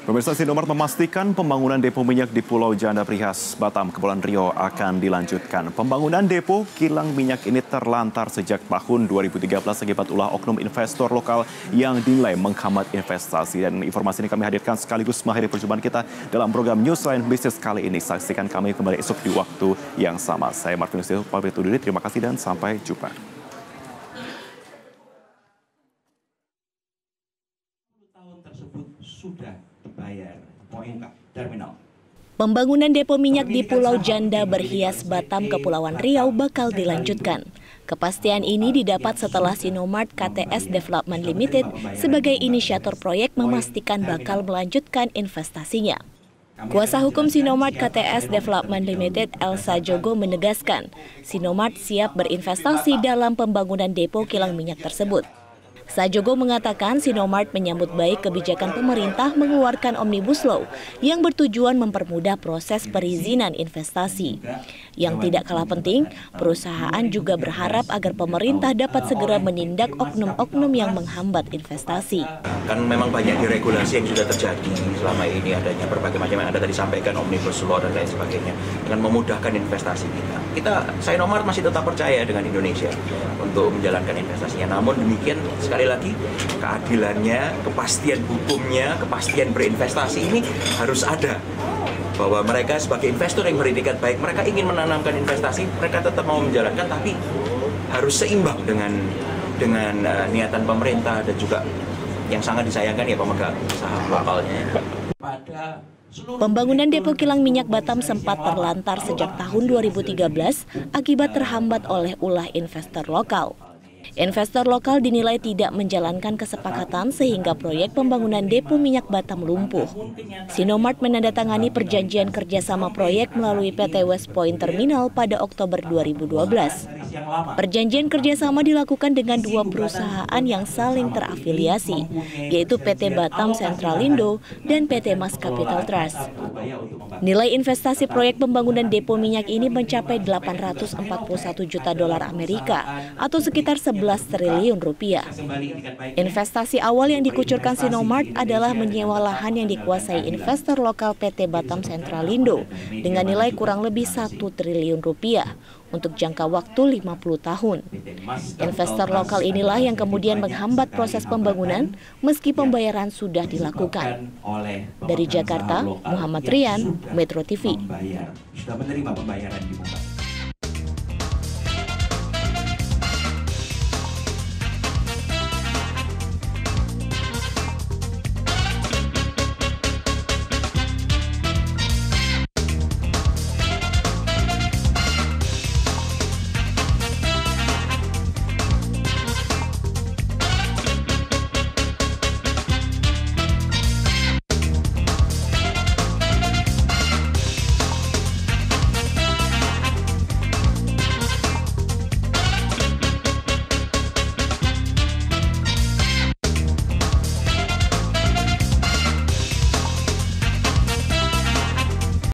Pemirsa, Sinomart memastikan pembangunan depo minyak di Pulau Janda Perihas, Batam, Kepulauan Riau akan dilanjutkan. Pembangunan depo kilang minyak ini terlantar sejak tahun 2013 akibat ulah oknum investor lokal yang dinilai menghambat investasi. Dan informasi ini kami hadirkan sekaligus mengakhiri perjumpaan kita dalam program Newsline Business kali ini. Saksikan kami kembali esok di waktu yang sama. Saya Marvin Nusil, pamit undur diri. Terima kasih dan sampai jumpa. Tahun tersebut sudah dibayar terminal. Pembangunan depo minyak di Pulau Janda Berhias, Batam, Kepulauan Riau bakal dilanjutkan. Kepastian ini didapat setelah Sinomart KTS Development Limited sebagai inisiator proyek memastikan bakal melanjutkan investasinya. Kuasa hukum Sinomart KTS Development Limited, Elsa Jogo, menegaskan Sinomart siap berinvestasi dalam pembangunan depo kilang minyak tersebut. Sajogo mengatakan Sinomart menyambut baik kebijakan pemerintah mengeluarkan Omnibus Law yang bertujuan mempermudah proses perizinan investasi. Yang tidak kalah penting, perusahaan juga berharap agar pemerintah dapat segera menindak oknum-oknum yang menghambat investasi. Kan memang banyak deregulasi yang sudah terjadi selama ini, adanya berbagai macam yang Anda tadi sampaikan, Omnibus Law dan lain sebagainya, dengan memudahkan investasi kita. Sinomart masih tetap percaya dengan Indonesia untuk menjalankan investasinya. Namun demikian, sekali lagi, keadilannya, kepastian hukumnya, kepastian berinvestasi ini harus ada. Bahwa mereka sebagai investor yang beretikat baik, mereka ingin menanamkan investasi, mereka tetap mau menjalankan, tapi harus seimbang dengan niatan pemerintah dan juga yang sangat disayangkan ya pemegang saham lokalnya. Pembangunan depo kilang minyak Batam sempat terlantar sejak tahun 2013 akibat terhambat oleh ulah investor lokal. Investor lokal dinilai tidak menjalankan kesepakatan sehingga proyek pembangunan depo minyak Batam lumpuh. Sinomart menandatangani perjanjian kerjasama proyek melalui PT West Point Terminal pada Oktober 2012. Perjanjian kerjasama dilakukan dengan dua perusahaan yang saling terafiliasi, yaitu PT Batam Centralindo dan PT Mas Capital Trust. Nilai investasi proyek pembangunan depo minyak ini mencapai 841 juta dolar Amerika atau sekitar 11 triliun rupiah. Investasi awal yang dikucurkan Sinomart adalah menyewa lahan yang dikuasai investor lokal PT Batam Centralindo dengan nilai kurang lebih 1 triliun rupiah untuk jangka waktu 50 tahun. Investor lokal inilah yang kemudian menghambat proses pembangunan meski pembayaran sudah dilakukan. Dari Jakarta, Muhammad Rian, Metro TV. Sudah menerima pembayaran di muka.